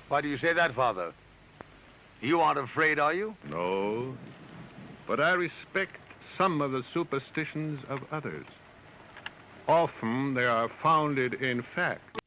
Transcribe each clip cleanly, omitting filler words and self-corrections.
Why do you say that, Father? You aren't afraid, are you? No, but I respect some of the superstitions of others. Often they are founded in fact.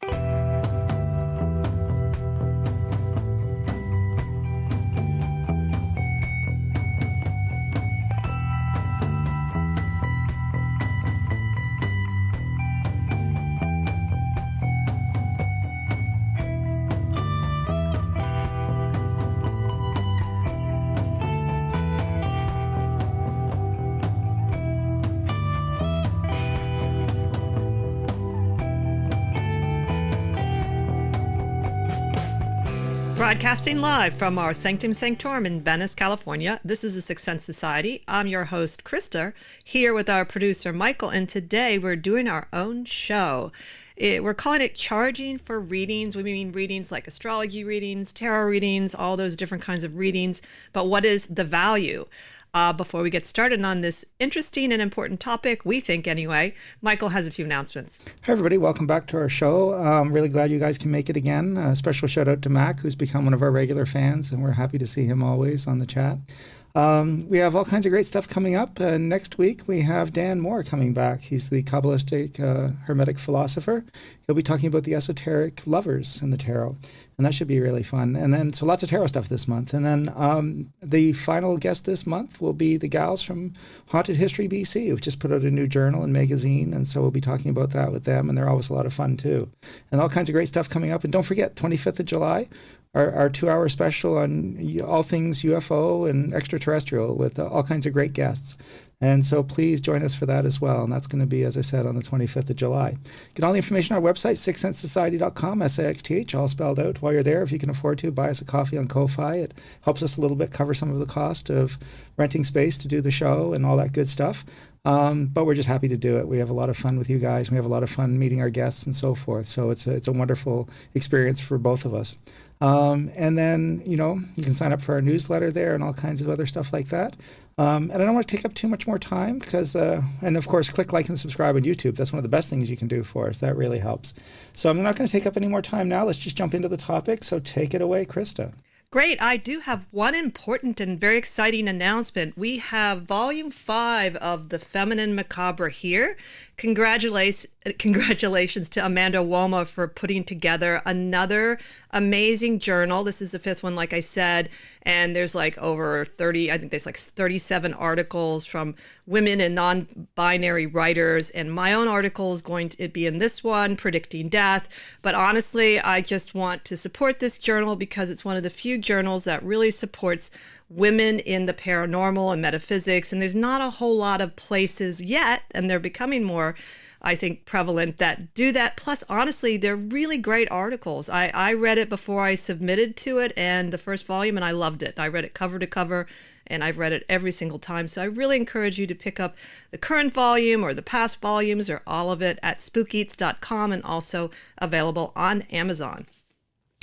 Broadcasting live from our Sanctum Sanctorum in Venice, California. This is the Sixth Sense Society. I'm your host, Krista, here with our producer, Michael, and today we're doing our own show. We're calling it Charging for Readings. We mean readings like astrology readings, tarot readings, all those different kinds of readings. But what is the value? Before we get started on this interesting and important topic, we think anyway, Michael has a few announcements. Hi, everybody. Welcome back to our show. I'm really glad you guys can make it again. A special shout out to Mac, who's become one of our regular fans, and we're happy to see him always on the chat. We have all kinds of great stuff coming up. Next week, we have Dan Moore coming back. He's the Kabbalistic Hermetic philosopher. He'll be talking about the esoteric lovers in the tarot, and that should be really fun. And then, so lots of tarot stuff this month. And then the final guest this month will be the gals from Haunted History BC, who've just put out a new journal and magazine, and so we'll be talking about that with them, and they're always a lot of fun, too. And all kinds of great stuff coming up. And don't forget, 25th of July, our 2-hour special on all things UFO and extraterrestrial with all kinds of great guests. And so please join us for that as well. And that's going to be, as I said, on the 25th of July. Get all the information on our website, sixthsensesociety.com, SIXTH, all spelled out. While you're there, if you can afford to, buy us a coffee on Ko-Fi. It helps us a little bit cover some of the cost of renting space to do the show and all that good stuff. But we're just happy to do it. We have a lot of fun with you guys. We have a lot of fun meeting our guests and so forth. So it's a wonderful experience for both of us. And then, you can sign up for our newsletter there and all kinds of other stuff like that. And I don't want to take up too much more time because, and of course, click like and subscribe on YouTube. That's one of the best things you can do for us. That really helps. So I'm not going to take up any more time now. Let's just jump into the topic. So take it away, Krista. Great. I do have one important and very exciting announcement. We have Volume 5 of The Feminine Macabre here. Congratulations to Amanda Woma for putting together another amazing journal. This is the 5th one, like I said, and there's like over 30, I think there's like 37 articles from women and non-binary writers, and my own article is going to be in this one, Predicting Death. But honestly, I just want to support this journal because it's one of the few journals that really supports women in the paranormal and metaphysics, and there's not a whole lot of places yet, and they're becoming more, I think, prevalent that do that. Plus, honestly, they're really great articles. I read it before I submitted to it, and the first volume, and I loved it. I read it cover to cover, and I've read it every single time. So I really encourage you to pick up the current volume or the past volumes or all of it at spookeats.com, and also available on Amazon.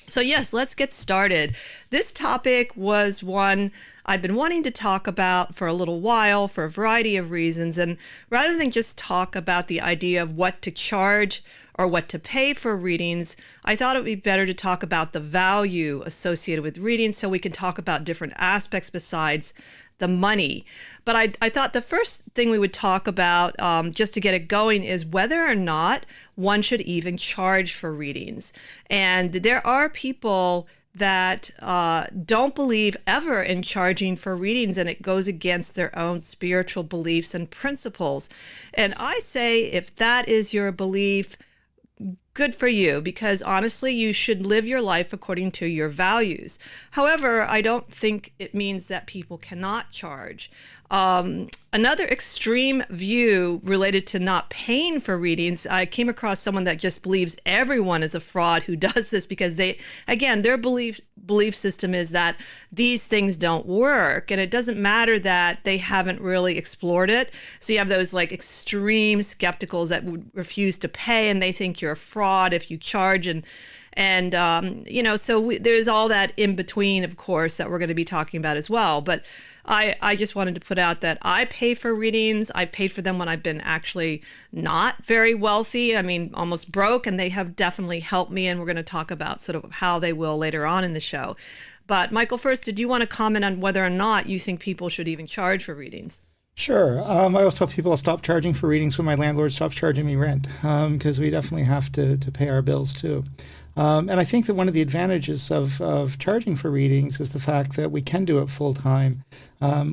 So yes, let's get started. This topic was one I've been wanting to talk about for a little while for a variety of reasons. And rather than just talk about the idea of what to charge or what to pay for readings, I thought it would be better to talk about the value associated with readings so we can talk about different aspects besides the money. But I thought the first thing we would talk about, just to get it going, is whether or not one should even charge for readings. And there are people that don't believe ever in charging for readings, and it goes against their own spiritual beliefs and principles. And I say, if that is your belief, good for you, because honestly, you should live your life according to your values. However, I don't think it means that people cannot charge. Another extreme view related to not paying for readings, I came across someone that just believes everyone is a fraud who does this because their belief system is that these things don't work, and it doesn't matter that they haven't really explored it. So you have those like extreme skepticals that would refuse to pay, and they think you're a fraud if you charge, and And, there's all that in between, of course, that we're going to be talking about as well. But I just wanted to put out that I pay for readings. I've paid for them when I've been actually not very wealthy. I mean, almost broke, and they have definitely helped me. And we're going to talk about sort of how they will later on in the show. But Michael, first, did you want to comment on whether or not you think people should even charge for readings? Sure. I always tell people I'll stop charging for readings when my landlord stops charging me rent, because we definitely have to pay our bills too. And I think that one of the advantages of charging for readings is the fact that we can do it full time,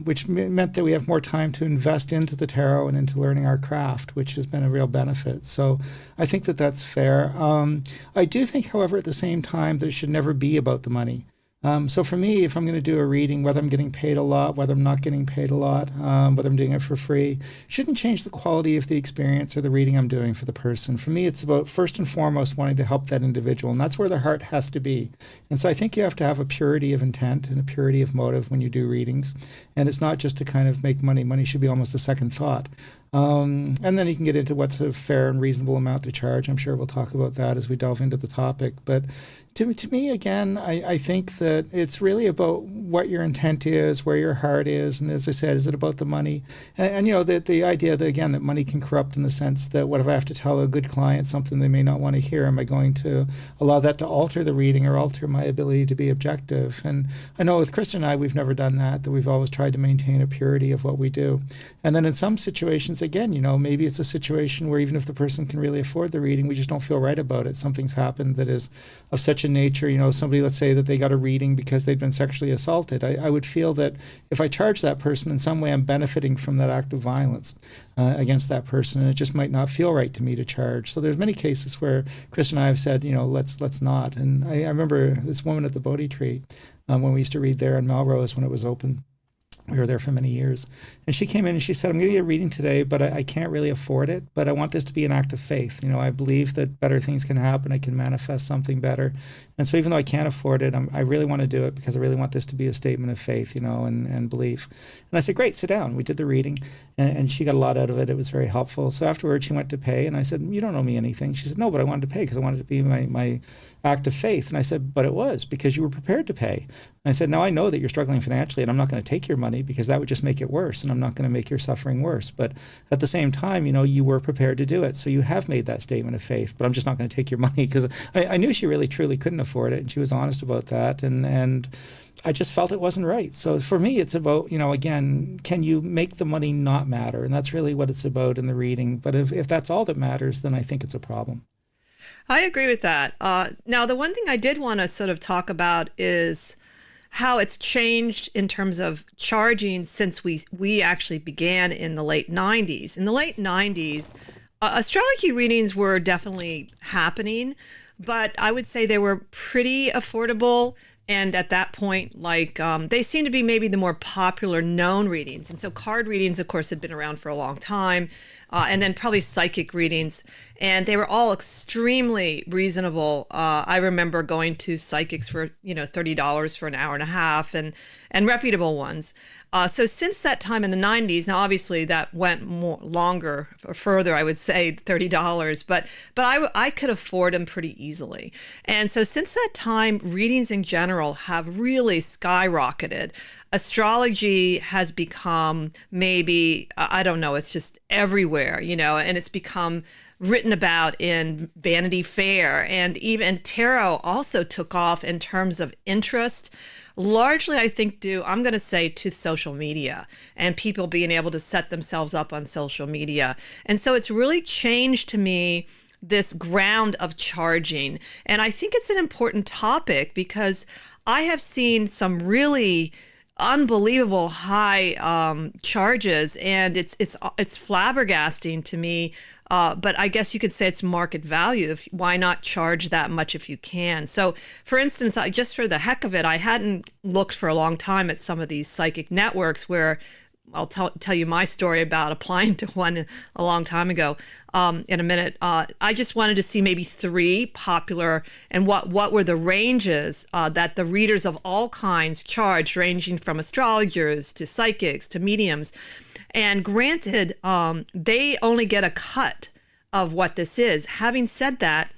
which meant that we have more time to invest into the tarot and into learning our craft, which has been a real benefit. So I think that that's fair. I do think, however, at the same time, that it should never be about the money. So for me, if I'm going to do a reading, whether I'm getting paid a lot, whether I'm not getting paid a lot, whether I'm doing it for free, shouldn't change the quality of the experience or the reading I'm doing for the person. For me, it's about first and foremost wanting to help that individual, and that's where their heart has to be. And so I think you have to have a purity of intent and a purity of motive when you do readings. And it's not just to kind of make money. Money should be almost a second thought. And then you can get into what's a fair and reasonable amount to charge. I'm sure we'll talk about that as we delve into the topic. But to me, again, I think that it's really about what your intent is, where your heart is. And as I said, is it about the money? And the idea that, again, that money can corrupt in the sense that what if I have to tell a good client something they may not want to hear? Am I going to allow that to alter the reading or alter my ability to be objective? And I know with Krista and I, we've never done that we've always tried to maintain a purity of what we do. And then in some situations, again, maybe it's a situation where even if the person can really afford the reading, we just don't feel right about it. Something's happened that is of such a nature, somebody, let's say that they got a reading because they'd been sexually assaulted. I would feel that if I charge that person in some way, I'm benefiting from that act of violence against that person, and it just might not feel right to me to charge. So there's many cases where Chris and I have said, let's not. And I remember this woman at the Bodhi Tree when we used to read there in Melrose when it was open. We were there for many years. And she came in and she said, I'm going to get a reading today, but I can't really afford it. But I want this to be an act of faith. I believe that better things can happen. I can manifest something better. And so even though I can't afford it, I really want to do it because I really want this to be a statement of faith, and belief. And I said, great, sit down. We did the reading and she got a lot out of it. It was very helpful. So afterwards she went to pay and I said, you don't owe me anything. She said, no, but I wanted to pay because I wanted it to be my act of faith. And I said, but it was because you were prepared to pay. And I said, now I know that you're struggling financially and I'm not going to take your money because that would just make it worse and I'm not going to make your suffering worse. But at the same time, you were prepared to do it. So you have made that statement of faith, but I'm just not going to take your money because I knew she really truly couldn't afford it and she was honest about that. And I just felt it wasn't right. So for me, it's about, again, can you make the money not matter? And that's really what it's about in the reading. But if that's all that matters, then I think it's a problem. I agree with that. Now, the one thing I did want to sort of talk about is how it's changed in terms of charging since we actually began in the late 90s. In the late 90s, astrology readings were definitely happening, but I would say they were pretty affordable. And at that point, they seem to be maybe the more popular known readings. And so card readings, of course, had been around for a long time. And then probably psychic readings. And they were all extremely reasonable. I remember going to psychics for, $30 for an hour and a half and reputable ones. So since that time in the 90s, now obviously that went longer or further, I would say $30, but I could afford them pretty easily. And so since that time, readings in general have really skyrocketed. Astrology has become maybe, I don't know, it's just everywhere, and it's become written about in Vanity Fair, and even tarot also took off in terms of interest. Largely, I think, I'm going to say to social media and people being able to set themselves up on social media. And so it's really changed to me this ground of charging. And I think it's an important topic because I have seen some really unbelievable high charges, and it's flabbergasting to me. But I guess you could say it's market value. Why not charge that much if you can? So, for instance, just for the heck of it, I hadn't looked for a long time at some of these psychic networks where I'll tell you my story about applying to one a long time ago in a minute. I just wanted to see maybe 3 popular and what were the ranges that the readers of all kinds charged, ranging from astrologers to psychics to mediums. And granted, they only get a cut of what this is. Having said that,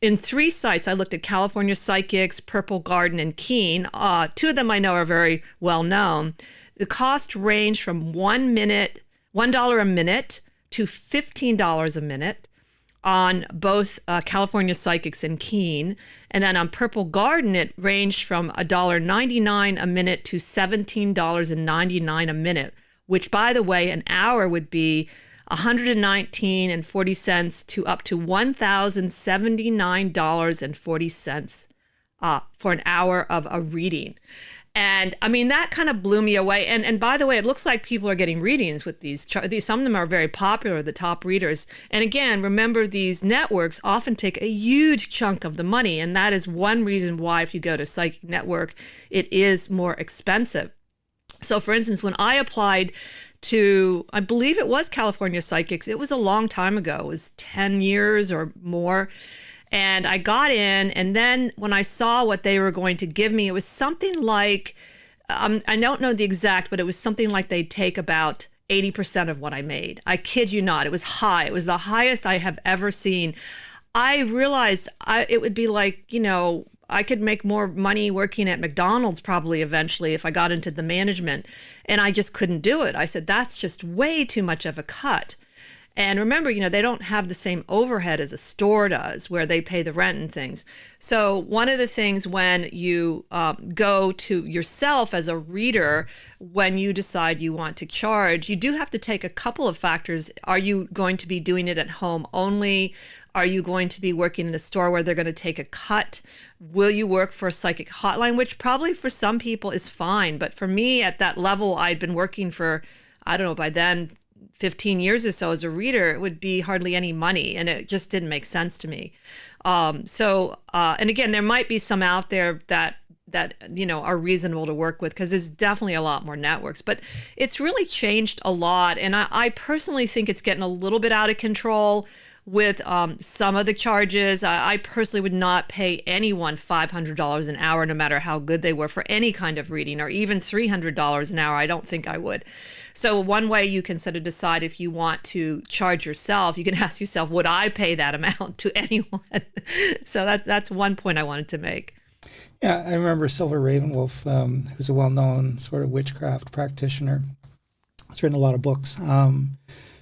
in 3 sites. I looked at California Psychics, Purple Garden, and Keen. 2 of them I know are very well known. The cost ranged from $1 a minute to $15 a minute on both California Psychics and Keen. And then on Purple Garden, it ranged from $1.99 a minute to $17.99 a minute, which, by the way, an hour would be $119.40 to up to $1,079.40 for an hour of a reading. And I mean, that kind of blew me away. And by the way, it looks like people are getting readings with these. Some of them are very popular, the top readers. And again, remember, these networks often take a huge chunk of the money. And that is one reason why, if you go to Psychic Network, it is more expensive. So for instance, when I applied to, I believe it was California Psychics, it was a long time ago. It was 10 years or more. And I got in, and then when I saw what they were going to give me, it was something like, I don't know the exact, but it was something like they'd take about 80% of what I made. I kid you not. It was high. It was the highest I have ever seen. I realized it would be like, I could make more money working at McDonald's probably eventually if I got into the management, and I just couldn't do it. I said, that's just way too much of a cut. And remember, they don't have the same overhead as a store does, where they pay the rent and things. So one of the things when you go to yourself as a reader, when you decide you want to charge, you do have to take a couple of factors. Are you going to be doing it at home only? Are you going to be working in a store where they're going to take a cut? Will you work for a psychic hotline, which probably for some people is fine. But for me, at that level, I'd been working for, I don't know, by then, 15 years or so as a reader, it would be hardly any money, and it just didn't make sense to me. And again, there might be some out there that are reasonable to work with, because there's definitely a lot more networks, but it's really changed a lot. And I personally think it's getting a little bit out of control with some of the charges. I personally would not pay anyone $500 an hour, no matter how good they were, for any kind of reading, or even $300 an hour. I don't think I would. So one way you can sort of decide if you want to charge yourself, you can ask yourself, would I pay that amount to anyone? So that's one point I wanted to make. Yeah, I remember Silver Ravenwolf, who's a well-known sort of witchcraft practitioner. He's written a lot of books.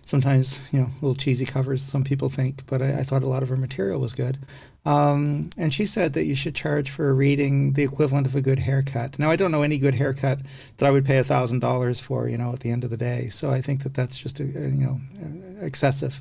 Sometimes, a little cheesy covers, some people think, but I thought a lot of her material was good. And she said that you should charge for a reading the equivalent of a good haircut. Now, I don't know any good haircut that I would pay $1,000 for, at the end of the day. So I think that that's just, excessive.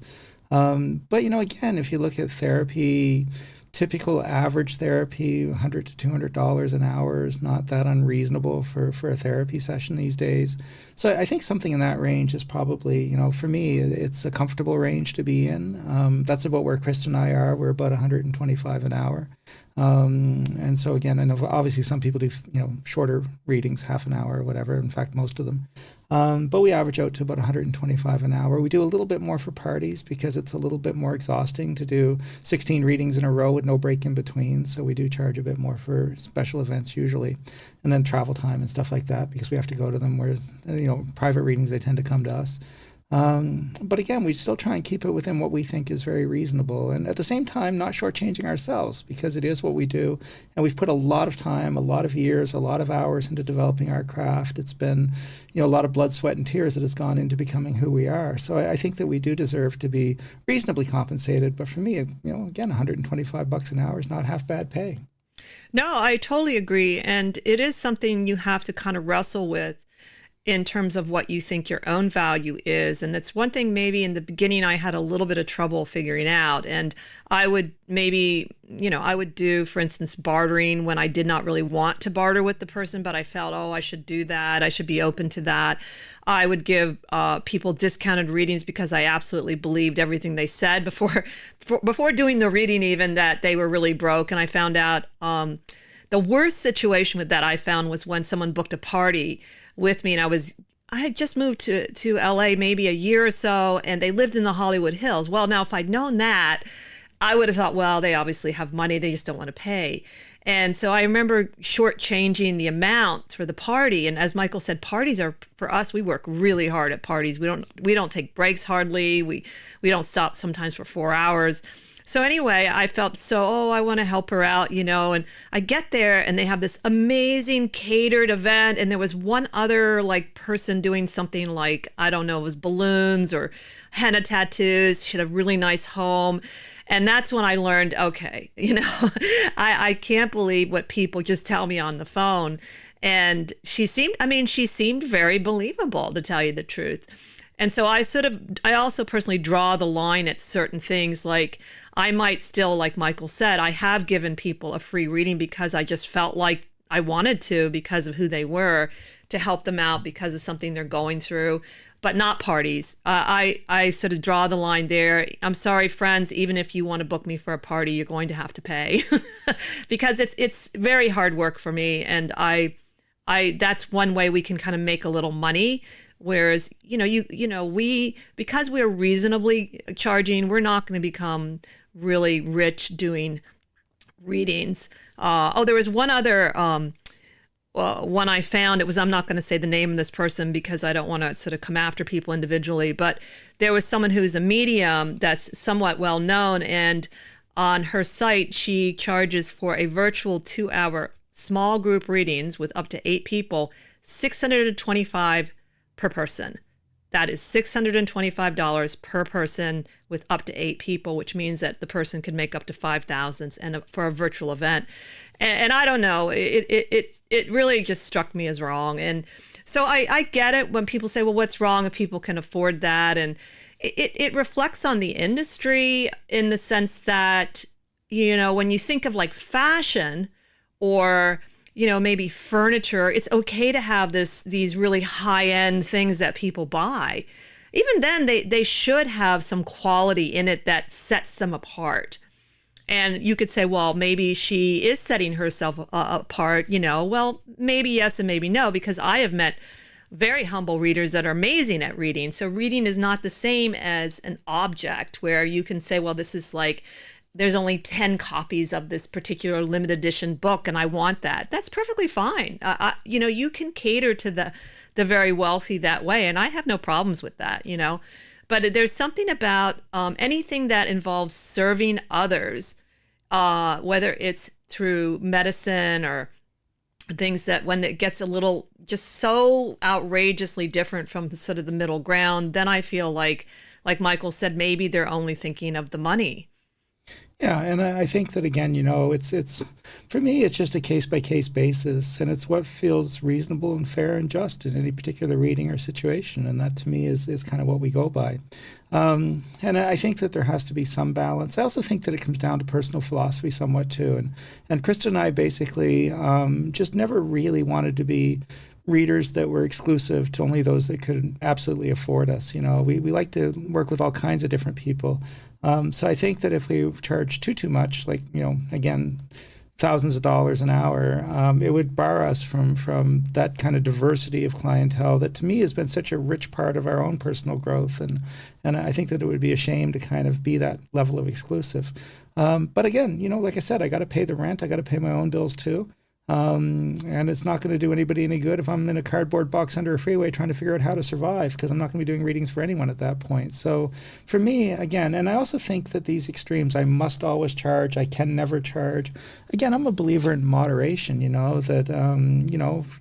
But, again, if you look at therapy, typical average therapy, $100 to $200 an hour is not that unreasonable for a therapy session these days. So I think something in that range is probably, for me, it's a comfortable range to be in. That's about where Krista and I are. We're about $125 an hour. And so again, I know obviously some people do, shorter readings, half an hour or whatever. In fact, most of them. But we average out to about $125 an hour. We do a little bit more for parties because it's a little bit more exhausting to do 16 readings in a row with no break in between. So we do charge a bit more for special events usually. And then travel time and stuff like that, because we have to go to them, whereas, private readings, they tend to come to us. But again, we still try and keep it within what we think is very reasonable. And at the same time, not shortchanging ourselves, because it is what we do. And we've put a lot of time, a lot of years, a lot of hours into developing our craft. It's been, a lot of blood, sweat, and tears that has gone into becoming who we are. So I think that we do deserve to be reasonably compensated. But for me, again, $125 an hour is not half bad pay. No, I totally agree. And it is something you have to kind of wrestle with in terms of what you think your own value is. And that's one thing maybe in the beginning I had a little bit of trouble figuring out. And I would maybe, I would do, for instance, bartering when I did not really want to barter with the person, but I felt, I should do that. I should be open to that. I would give people discounted readings because I absolutely believed everything they said before doing the reading, even that they were really broke. And I found out the worst situation with that I found was when someone booked a party with me, and I had just moved to LA maybe a year or so, and they lived in the Hollywood Hills. Well, now if I'd known that, I would have thought, well, they obviously have money, they just don't want to pay. And so I remember shortchanging the amount for the party. And as Michael said, parties are, for us, we work really hard at parties. We don't take breaks hardly. We don't stop sometimes for 4 hours. So anyway, I felt I want to help her out, and I get there and they have this amazing catered event. And there was one other like person doing something like, I don't know, it was balloons or henna tattoos. She had a really nice home. And that's when I learned, okay, I can't believe what people just tell me on the phone. And she seemed very believable, to tell you the truth. And so I also personally draw the line at certain things. Like I might still, like Michael said, I have given people a free reading because I just felt like I wanted to, because of who they were, to help them out because of something they're going through, but not parties. I sort of draw the line there. I'm sorry, friends, even if you want to book me for a party, you're going to have to pay because it's very hard work for me. And I that's one way we can kind of make a little money. Whereas, we, because we're reasonably charging, we're not going to become really rich doing readings. There was one other one I found. I'm not going to say the name of this person because I don't want to sort of come after people individually, but there was someone who's a medium that's somewhat well known. And on her site, she charges for a virtual 2-hour small group readings with up to 8 people, $625 per person. That is $625 per person with up to 8 people, which means that the person could make up to $5,000 and for a virtual event. And I don't know, it really just struck me as wrong. And so I get it when people say, well, what's wrong if people can afford that? And it reflects on the industry in the sense that, when you think of like fashion or maybe furniture, it's okay to have these really high-end things that people buy. Even then, they should have some quality in it that sets them apart. And you could say, well, maybe she is setting herself apart, Well, maybe yes and maybe no, because I have met very humble readers that are amazing at reading. So reading is not the same as an object where you can say, well, this is like, there's only 10 copies of this particular limited edition book and I want that. That's perfectly fine. You can cater to the very wealthy that way. And I have no problems with that, But there's something about anything that involves serving others, whether it's through medicine or things that when it gets a little just so outrageously different from sort of the middle ground, then I feel like Michael said, maybe they're only thinking of the money. Yeah, and I think that again, it's for me, it's just a case-by-case basis, and it's what feels reasonable and fair and just in any particular reading or situation, and that to me is kind of what we go by. And I think that there has to be some balance. I also think that it comes down to personal philosophy somewhat too, and Krista and I basically just never really wanted to be readers that were exclusive to only those that could absolutely afford us. We like to work with all kinds of different people. So I think that if we charge too much, like, again, thousands of dollars an hour, it would bar us from that kind of diversity of clientele that to me has been such a rich part of our own personal growth. And I think that it would be a shame to kind of be that level of exclusive. But again, like I said, I got to pay the rent. I got to pay my own bills too. And it's not going to do anybody any good if I'm in a cardboard box under a freeway trying to figure out how to survive, because I'm not going to be doing readings for anyone at that point. So for me, again, and I also think that these extremes, I must always charge, I can never charge. Again, I'm a believer in moderation, that,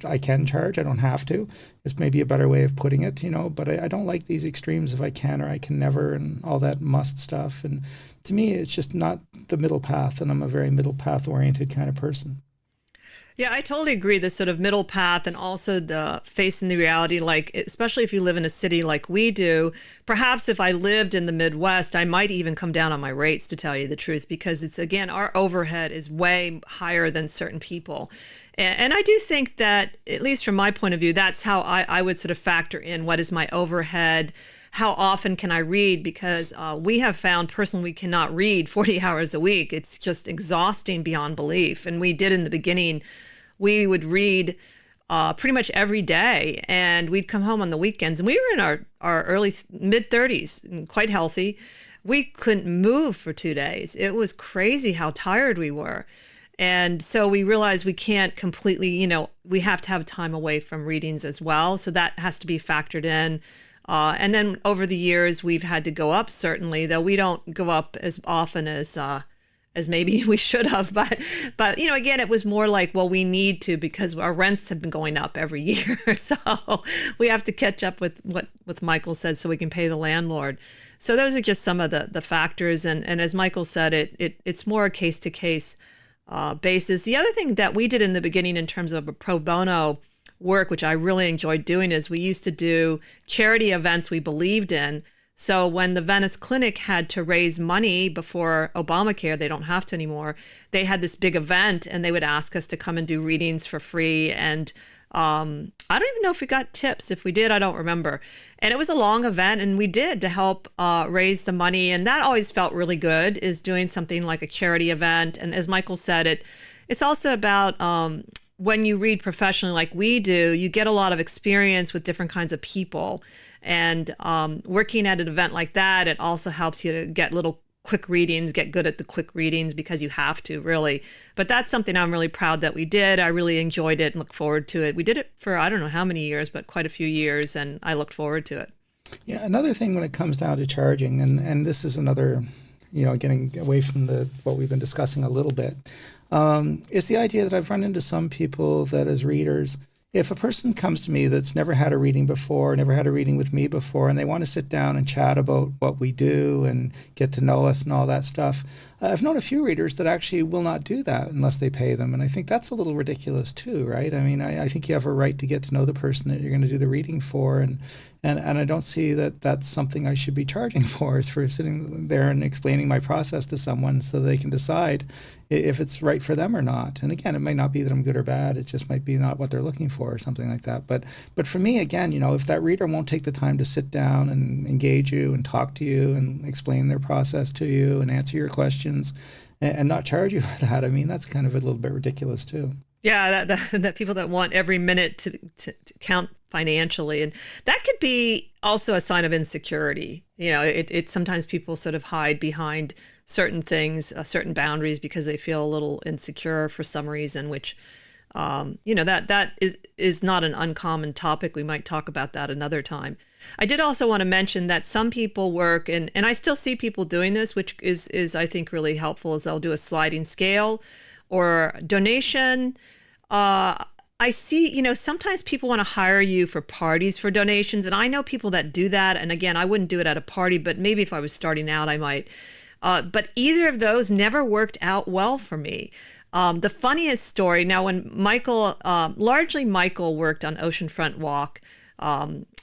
I can charge, I don't have to. It's maybe a better way of putting it, but I don't like these extremes of I can or I can never and all that must stuff. And to me, it's just not the middle path, and I'm a very middle path oriented kind of person. Yeah, I totally agree. The sort of middle path and also the facing the reality, like, especially if you live in a city like we do, perhaps if I lived in the Midwest, I might even come down on my rates, to tell you the truth, because it's, again, our overhead is way higher than certain people. And I do think that, at least from my point of view, that's how I would sort of factor in what is my overhead. How often can I read? Because we have found personally we cannot read 40 hours a week. It's just exhausting beyond belief. And we did in the beginning, we would read pretty much every day, and we'd come home on the weekends, and we were in our early mid-30s and quite healthy. We couldn't move for 2 days. It was crazy how tired we were. And so we realized we can't completely, we have to have time away from readings as well. So that has to be factored in. And then over the years, we've had to go up, certainly, though we don't go up as often as maybe we should have. But again, it was more like, well, we need to because our rents have been going up every year. So we have to catch up with what Michael said so we can pay the landlord. So those are just some of the factors. And as Michael said, it's more a case-to-case basis. The other thing that we did in the beginning in terms of a pro bono work, which I really enjoyed doing, is we used to do charity events we believed in. So when the Venice Clinic had to raise money before Obamacare, they don't have to anymore, they had this big event and they would ask us to come and do readings for free. And I don't even know if we got tips. If we did, I don't remember. And it was a long event and we did to help raise the money. And that always felt really good, is doing something like a charity event. And as Michael said, it's also about when you read professionally like we do, you get a lot of experience with different kinds of people. And working at an event like that, it also helps you to get little quick readings, get good at the quick readings because you have to, really. But that's something I'm really proud that we did. I really enjoyed it and look forward to it. We did it for I don't know how many years, but quite a few years, and I looked forward to it. Yeah, another thing when it comes down to charging, and this is another, getting away from what we've been discussing a little bit, is the idea that I've run into some people that as readers, if a person comes to me that's never had a reading before, never had a reading with me before, and they want to sit down and chat about what we do and get to know us and all that stuff, I've known a few readers that actually will not do that unless they pay them. And I think that's a little ridiculous too, right? I mean, I think you have a right to get to know the person that you're going to do the reading for. And I don't see that that's something I should be charging for, is for sitting there and explaining my process to someone so they can decide if it's right for them or not. And again, it might not be that I'm good or bad. It just might be not what they're looking for or something like that. But for me, again, if that reader won't take the time to sit down and engage you and talk to you and explain their process to you and answer your questions and not charge you for that, I mean, that's kind of a little bit ridiculous too. Yeah, that people that want every minute to count financially, and that could be also a sign of insecurity. It sometimes people sort of hide behind certain things, certain boundaries, because they feel a little insecure for some reason, which that is not an uncommon topic. We might talk about that another time. I did also want to mention that some people work, and I still see people doing this, which is I think really helpful, is they'll do a sliding scale or donation. I see, sometimes people want to hire you for parties for donations. And I know people that do that. And again, I wouldn't do it at a party, but maybe if I was starting out, I might. But either of those never worked out well for me. The funniest story, now when Michael worked on Oceanfront Walk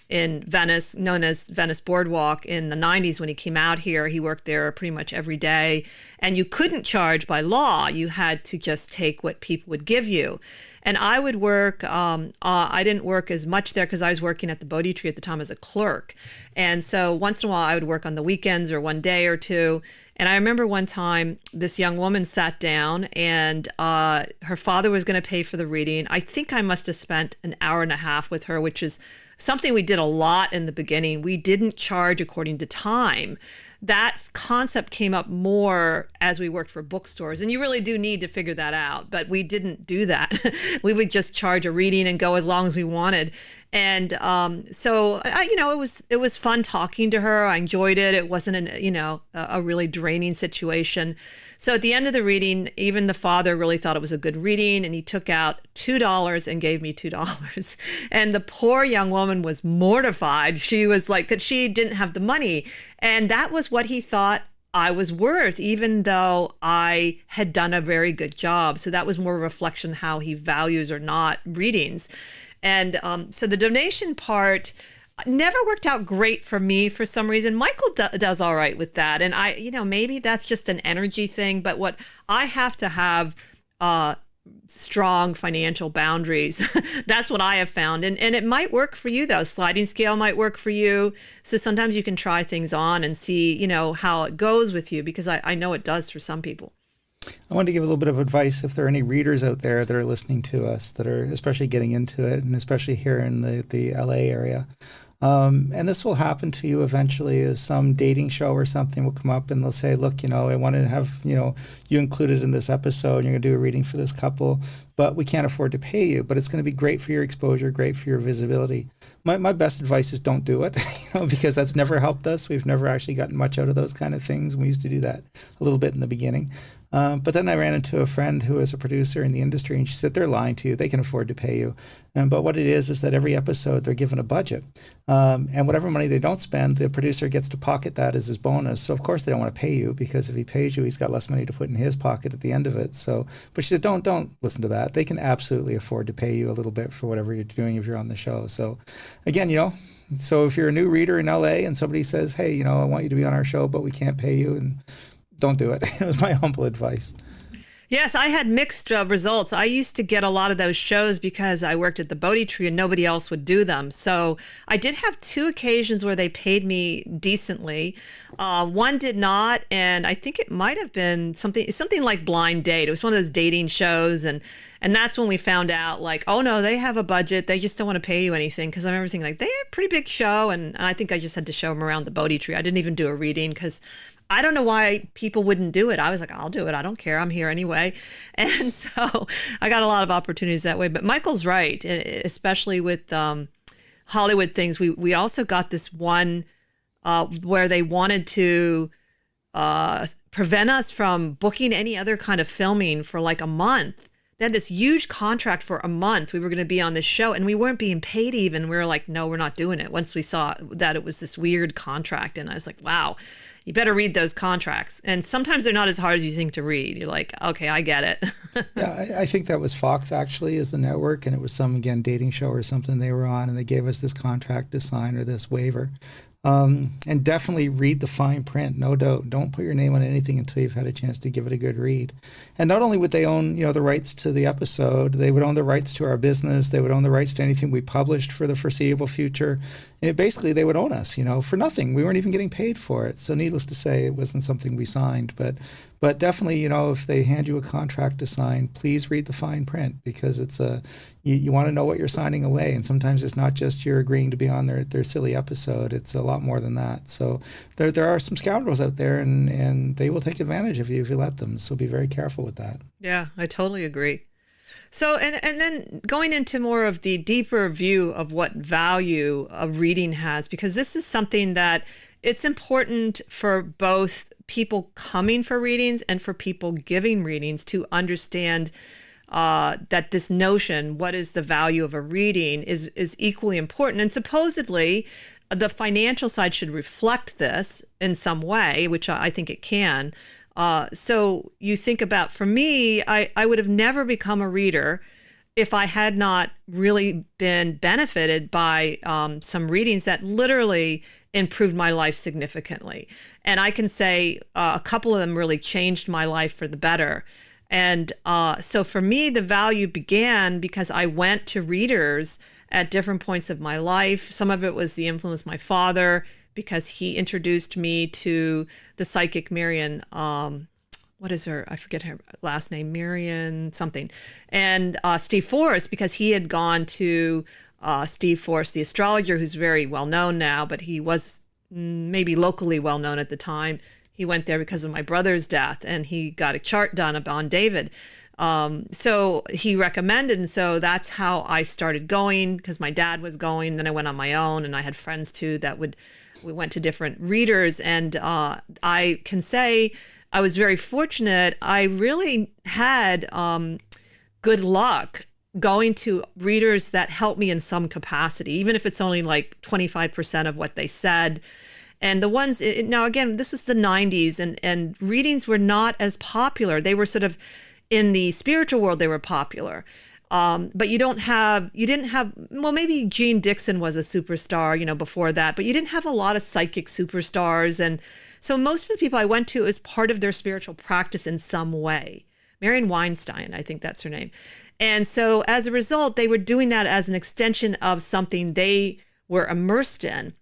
in Venice, known as Venice Boardwalk, in the 90s when he came out here. He worked there pretty much every day. And you couldn't charge by law. You had to just take what people would give you. And I would work, I didn't work as much there because I was working at the Bodhi Tree at the time as a clerk. And so once in a while I would work on the weekends or one day or two. And I remember one time this young woman sat down and her father was going to pay for the reading. I think I must have spent an hour and a half with her, which is something we did a lot in the beginning. We didn't charge according to time. That concept came up more as we worked for bookstores, and you really do need to figure that out. But we didn't do that. We would just charge a reading and go as long as we wanted. And so it was fun talking to her. I enjoyed it. It wasn't a really draining situation. So at the end of the reading, even the father really thought it was a good reading, and he took out $2 and gave me $2. And the poor young woman was mortified. She was like, 'cause she didn't have the money. And that was what he thought I was worth, even though I had done a very good job. So that was more a reflection how he values or not readings. And so the donation part never worked out great for me for some reason. Michael does all right with that. And maybe that's just an energy thing, but what I have to have strong financial boundaries. That's what I have found. And it might work for you though. Sliding scale might work for you. So sometimes you can try things on and see, how it goes with you, because I know it does for some people. I want to give a little bit of advice if there are any readers out there that are listening to us that are especially getting into it, and especially here in the LA area. And this will happen to you eventually as some dating show or something will come up and they'll say, look, I want to have, you included in this episode and you're going to do a reading for this couple, but we can't afford to pay you, but it's going to be great for your exposure, great for your visibility. My best advice is don't do it, because that's never helped us. We've never actually gotten much out of those kind of things. We used to do that a little bit in the beginning. But then I ran into a friend who is a producer in the industry, and she said, they're lying to you. They can afford to pay you. But what it is that every episode they're given a budget. And whatever money they don't spend, the producer gets to pocket that as his bonus. So, of course, they don't want to pay you, because if he pays you, he's got less money to put in his pocket at the end of it. So, but she said, don't listen to that. They can absolutely afford to pay you a little bit for whatever you're doing if you're on the show. So, again, so if you're a new reader in LA and somebody says, hey, I want you to be on our show, but we can't pay you, and don't do it. It was my humble advice. Yes, I had mixed results. I used to get a lot of those shows because I worked at the Bodhi Tree and nobody else would do them. So I did have 2 occasions where they paid me decently. One did not, and I think it might have been something like Blind Date. It was one of those dating shows, and that's when we found out, like, oh no, they have a budget. They just don't want to pay you anything. Because I remember thinking, like, they have a pretty big show, and I think I just had to show them around the Bodhi Tree. I didn't even do a reading because I don't know why people wouldn't do it. I was like, I'll do it. I don't care. I'm here anyway. And so I got a lot of opportunities that way. But Michael's right, especially with Hollywood things. We also got this one where they wanted to prevent us from booking any other kind of filming for like a month. They had this huge contract for a month. We were going to be on this show and we weren't being paid even. We were like, no, we're not doing it. Once we saw that it was this weird contract, and I was like, wow. You better read those contracts. And sometimes they're not as hard as you think to read. You're like, okay, I get it. Yeah, I think that was Fox actually is the network, and it was some, again, dating show or something they were on, and they gave us this contract to sign or this waiver. And definitely read the fine print, no doubt. Don't put your name on anything until you've had a chance to give it a good read. And not only would they own, the rights to the episode, they would own the rights to our business. They would own the rights to anything we published for the foreseeable future. Basically, they would own us, for nothing. We weren't even getting paid for it. So needless to say, it wasn't something we signed. But definitely, if they hand you a contract to sign, please read the fine print, because it's you want to know what you're signing away. And sometimes it's not just you're agreeing to be on their silly episode. It's a lot more than that. So there are some scoundrels out there, and they will take advantage of you if you let them. So be very careful with that. Yeah, I totally agree. So, and then going into more of the deeper view of what value a reading has, because this is something that it's important for both people coming for readings and for people giving readings to understand that this notion, what is the value of a reading, is equally important. And supposedly the financial side should reflect this in some way, which I think it can. So you think about, for me, I would have never become a reader if I had not really been benefited by some readings that literally improved my life significantly. And I can say a couple of them really changed my life for the better. And so for me, the value began because I went to readers at different points of my life. Some of it was the influence of my father, because he introduced me to the psychic Marian, what is her? I forget her last name, Marian something. And Steve Forrest, because he had gone to Steve Forrest, the astrologer, who's very well known now, but he was maybe locally well known at the time. He went there because of my brother's death, and he got a chart done on David. So he recommended, and so that's how I started going, because my dad was going. Then I went on my own, and I had friends too we went to different readers, and I can say I was very fortunate. I really had good luck going to readers that helped me in some capacity, even if it's only like 25% of what they said. And the ones, now again, this was the 90s, and readings were not as popular. They were sort of, in the spiritual world, they were popular. But you didn't have, well, maybe Jean Dixon was a superstar, before that, but you didn't have a lot of psychic superstars. And so most of the people I went to as part of their spiritual practice in some way. Marian Weinstein, I think that's her name. And so as a result, they were doing that as an extension of something they were immersed in.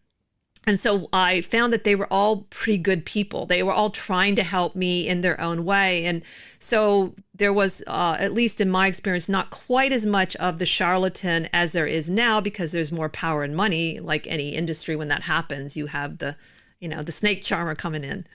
And so I found that they were all pretty good people. They were all trying to help me in their own way. And so there was, at least in my experience, not quite as much of the charlatan as there is now, because there's more power and money. Like any industry, when that happens, you have the snake charmer coming in.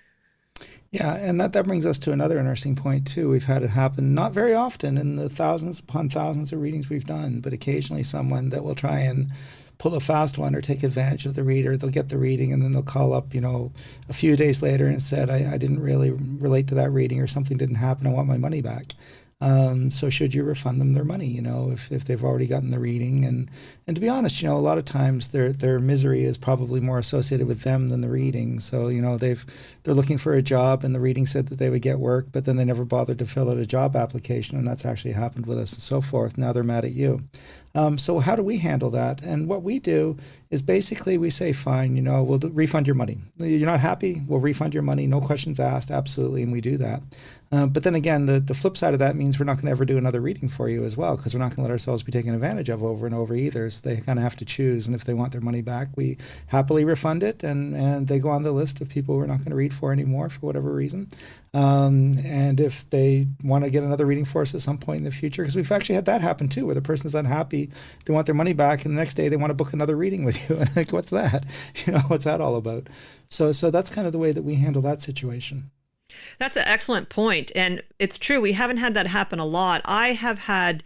Yeah, and that brings us to another interesting point, too. We've had it happen not very often in the thousands upon thousands of readings we've done, but occasionally someone that will try and pull a fast one or take advantage of the reader. They'll get the reading and then they'll call up, a few days later and said, I didn't really relate to that reading, or something didn't happen. I want my money back. So should you refund them their money, if they've already gotten the reading? And to be honest, a lot of times their misery is probably more associated with them than the reading. So, they're looking for a job, and the reading said that they would get work, but then they never bothered to fill out a job application, and that's actually happened with us and so forth. Now they're mad at you. So how do we handle that? And what we do is basically we say, fine, we'll refund your money. You're not happy? We'll refund your money. No questions asked. Absolutely. And we do that. But then again, the flip side of that means we're not going to ever do another reading for you as well, because we're not going to let ourselves be taken advantage of over and over either. So they kind of have to choose. And if they want their money back, we happily refund it. And they go on the list of people we're not going to read for anymore for whatever reason. And if they want to get another reading for us at some point in the future, because we've actually had that happen too, where the person's unhappy, they want their money back, and the next day they want to book another reading with you. And like, what's that? What's that all about? So that's kind of the way that we handle that situation. That's an excellent point. And it's true, we haven't had that happen a lot. I have had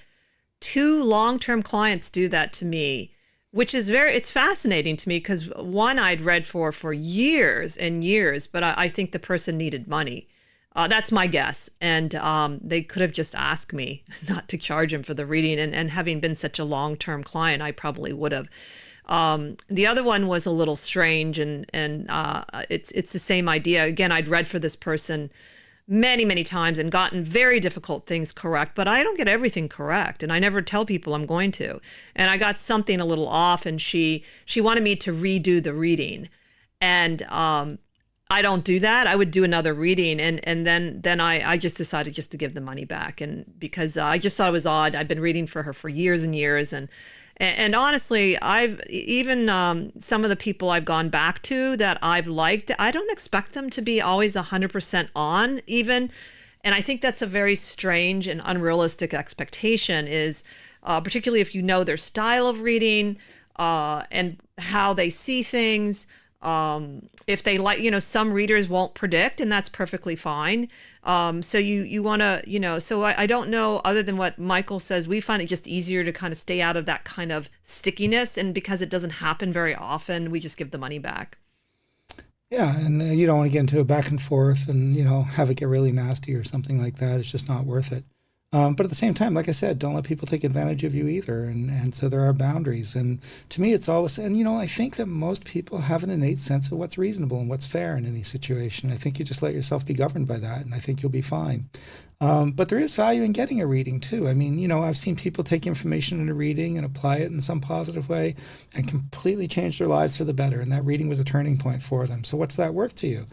2 long-term clients do that to me, which is it's fascinating to me, because one I'd read for years and years, but I think the person needed money. That's my guess. And they could have just asked me not to charge him for the reading. And having been such a long-term client, I probably would have. The other one was a little strange, and it's the same idea. Again, I'd read for this person many, many times and gotten very difficult things correct, but I don't get everything correct. And I never tell people I'm going to. And I got something a little off, and she wanted me to redo the reading. And I don't do that. I would do another reading, and then I just decided just to give the money back, and because I just thought it was odd. I've been reading for her for years and years, and honestly, I've even some of the people I've gone back to that I've liked, I don't expect them to be always 100% on even, and I think that's a very strange and unrealistic expectation. Is particularly if you know their style of reading and how they see things. If they like, some readers won't predict, and that's perfectly fine. So you want to, so I don't know, other than what Michael says, we find it just easier to kind of stay out of that kind of stickiness. And because it doesn't happen very often, we just give the money back. Yeah. And you don't want to get into a back and forth and, have it get really nasty or something like that. It's just not worth it. But at the same time, like I said, don't let people take advantage of you either. And so there are boundaries. And to me, it's always, and I think that most people have an innate sense of what's reasonable and what's fair in any situation. I think you just let yourself be governed by that, and I think you'll be fine. But there is value in getting a reading too. I mean, I've seen people take information in a reading and apply it in some positive way and completely change their lives for the better. And that reading was a turning point for them. So what's that worth to you?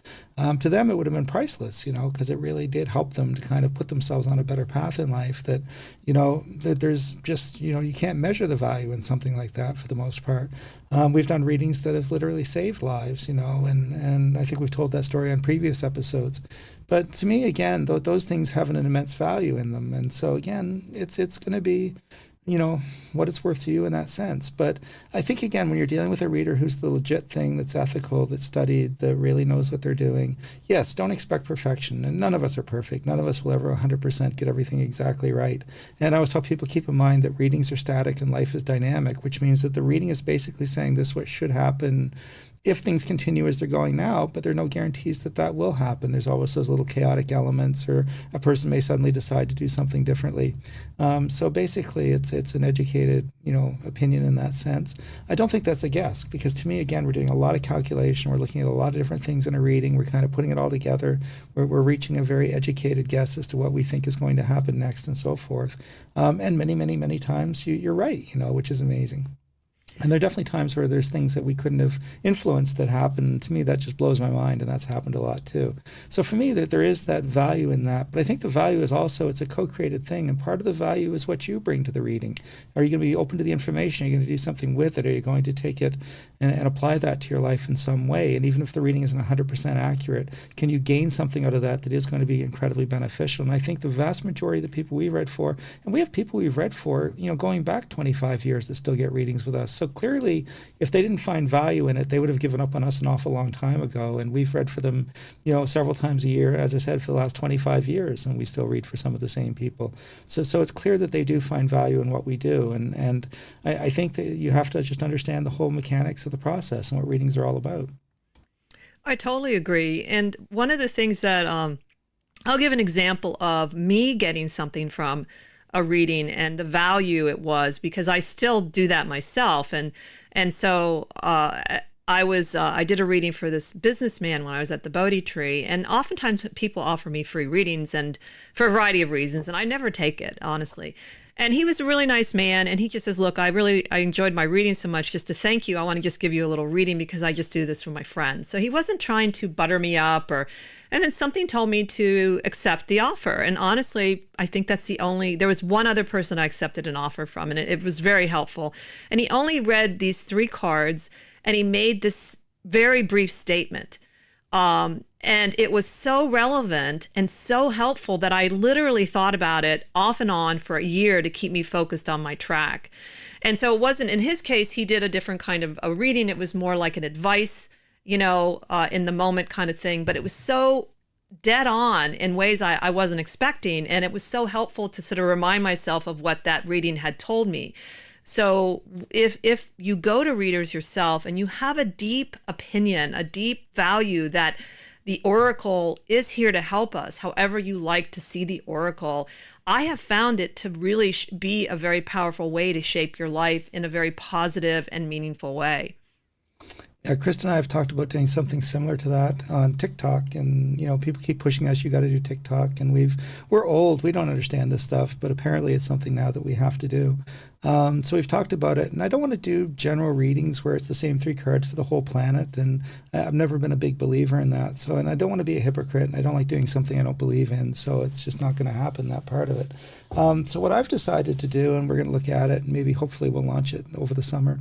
To them, it would have been priceless, because it really did help them to kind of put themselves on a better path in life. That, that there's just, you can't measure the value in something like that for the most part. We've done readings that have literally saved lives, and I think we've told that story on previous episodes. But to me, again, those things have an immense value in them. And so, again, it's going to be, what it's worth to you in that sense. But I think, again, when you're dealing with a reader who's the legit thing, that's ethical, that's studied, that really knows what they're doing, yes, don't expect perfection. And none of us are perfect. None of us will ever 100% get everything exactly right. And I always tell people, keep in mind that readings are static and life is dynamic, which means that the reading is basically saying this is what should happen if things continue as they're going now, but there are no guarantees that will happen. There's always those little chaotic elements, or a person may suddenly decide to do something differently. So basically, it's an educated, opinion in that sense. I don't think that's a guess, because to me, again, we're doing a lot of calculation. We're looking at a lot of different things in a reading. We're kind of putting it all together. We're reaching a very educated guess as to what we think is going to happen next and so forth. And many, many, many times you're right, which is amazing. And there are definitely times where there's things that we couldn't have influenced that happen. To me, that just blows my mind, and that's happened a lot too. So for me, that there is that value in that. But I think the value is also it's a co-created thing, and part of the value is what you bring to the reading. Are you going to be open to the information? Are you going to do something with it? Are you going to take it and apply that to your life in some way? And even if the reading isn't 100% accurate, can you gain something out of that that is going to be incredibly beneficial? And I think the vast majority of the people we read for, and we have people we've read for, going back 25 years that still get readings with us. So clearly, if they didn't find value in it, they would have given up on us an awful long time ago. And we've read for them, several times a year, as I said, for the last 25 years, and we still read for some of the same people. So it's clear that they do find value in what we do. And I think that you have to just understand the whole mechanics of the process and what readings are all about. I totally agree. And one of the things that I'll give an example of me getting something from a reading and the value it was, because I still do that myself. And so I did a reading for this businessman when I was at the Bodhi Tree, and oftentimes people offer me free readings, and for a variety of reasons, and I never take it, honestly. And he was a really nice man, and he just says, look, I enjoyed my reading so much. Just to thank you, I want to just give you a little reading because I just do this for my friends. So he wasn't trying to butter me up, and then something told me to accept the offer. And honestly, I think there was one other person I accepted an offer from, and it was very helpful. And he only read these 3 cards, and he made this very brief statement. And it was so relevant and so helpful that I literally thought about it off and on for a year to keep me focused on my track. And so it wasn't, in his case, he did a different kind of a reading. It was more like an advice, in the moment kind of thing. But it was so dead on in ways I wasn't expecting. And it was so helpful to sort of remind myself of what that reading had told me. So if you go to readers yourself and you have a deep opinion, a deep value that the oracle is here to help us, however you like to see the oracle, I have found it to really be a very powerful way to shape your life in a very positive and meaningful way. Yeah, Krista and I have talked about doing something similar to that on TikTok, and people keep pushing us. You got to do TikTok, and we're old. We don't understand this stuff, but apparently it's something now that we have to do. So we've talked about it, and I don't want to do general readings where it's the same 3 cards for the whole planet, and I've never been a big believer in that. So, and I don't want to be a hypocrite, and I don't like doing something I don't believe in. So it's just not going to happen, that part of it. So what I've decided to do, and we're going to look at it, and maybe hopefully we'll launch it over the summer,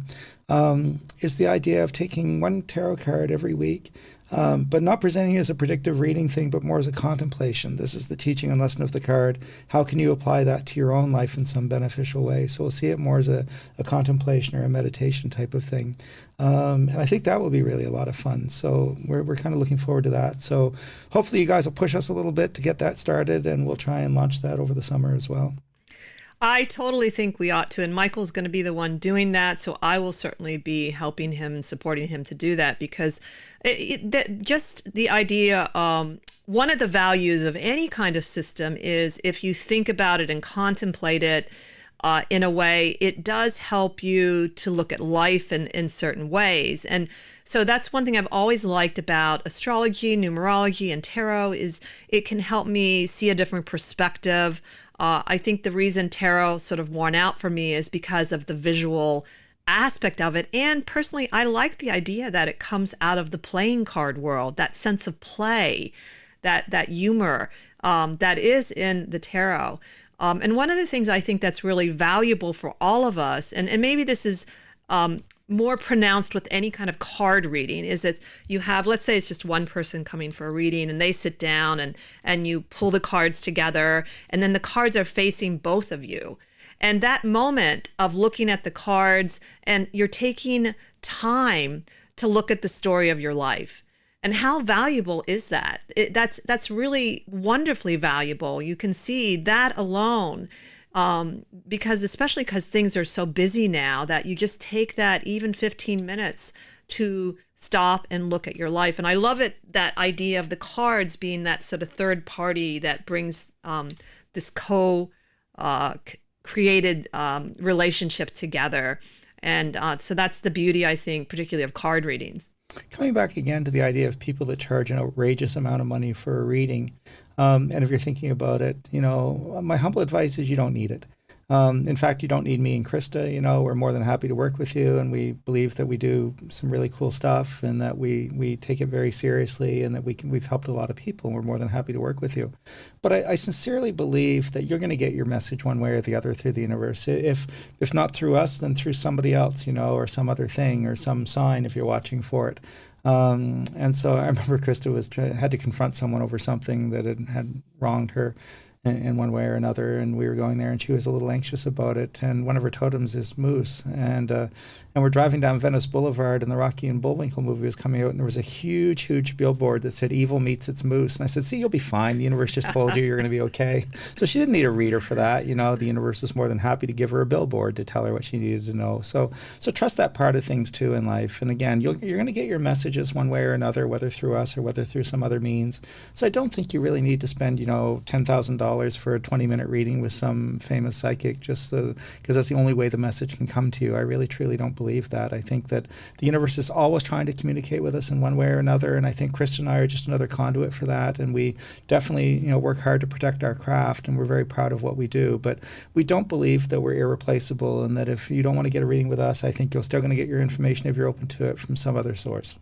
is the idea of taking 1 tarot card every week, but not presenting it as a predictive reading thing, but more as a contemplation. This is the teaching and lesson of the card. How can you apply that to your own life in some beneficial way? So we'll see it more as a contemplation or a meditation type of thing. And I think that will be really a lot of fun. So we're kind of looking forward to that. So hopefully you guys will push us a little bit to get that started, and we'll try and launch that over the summer as well. I totally think we ought to, and Michael's going to be the one doing that, so I will certainly be helping him and supporting him to do that, because just the idea, one of the values of any kind of system is if you think about it and contemplate it in a way, it does help you to look at life in certain ways. And so that's one thing I've always liked about astrology, numerology, and tarot is it can help me see a different perspective. I think the reason tarot sort of worn out for me is because of the visual aspect of it. And personally, I like the idea that it comes out of the playing card world, that sense of play, that humor that is in the tarot. And one of the things I think that's really valuable for all of us, and maybe this is more pronounced with any kind of card reading, is that you have, let's say it's just one person coming for a reading, and they sit down and you pull the cards together, and then the cards are facing both of you. And that moment of looking at the cards, and you're taking time to look at the story of your life. And how valuable is that? That's really wonderfully valuable. You can see that alone, especially because things are so busy now, that you just take that even 15 minutes to stop and look at your life. And I love it, that idea of the cards being that sort of third party that brings this created relationship together. And so that's the beauty, I think, particularly of card readings. Coming back again to the idea of people that charge an outrageous amount of money for a reading, and if you're thinking about it, my humble advice is you don't need it. In fact, you don't need me and Krista. We're more than happy to work with you, and we believe that we do some really cool stuff, and that we take it very seriously, and that we've helped a lot of people, and we're more than happy to work with you. But I sincerely believe that you're going to get your message one way or the other through the universe. If not through us, then through somebody else, or some other thing, or some sign if you're watching for it. And so I remember Krista had to confront someone over something that had wronged her in one way or another, and we were going there, and she was a little anxious about it. And one of her totems is moose, and we're driving down Venice Boulevard, and the Rocky and Bullwinkle movie was coming out, and there was a huge billboard that said "Evil meets its moose." And I said, "See, you'll be fine. The universe just told you you're going to be okay." So she didn't need a reader for that. The universe was more than happy to give her a billboard to tell her what she needed to know. So trust that part of things too in life. And again, you're going to get your messages one way or another, whether through us or whether through some other means. So I don't think you really need to spend $10,000 for a 20-minute reading with some famous psychic just because that's the only way the message can come to you. I really truly don't believe that. I think that the universe is always trying to communicate with us in one way or another, and I think Krista and I are just another conduit for that, and we definitely work hard to protect our craft, and we're very proud of what we do. But we don't believe that we're irreplaceable, and that if you don't want to get a reading with us, I think you're still going to get your information, if you're open to it, from some other source.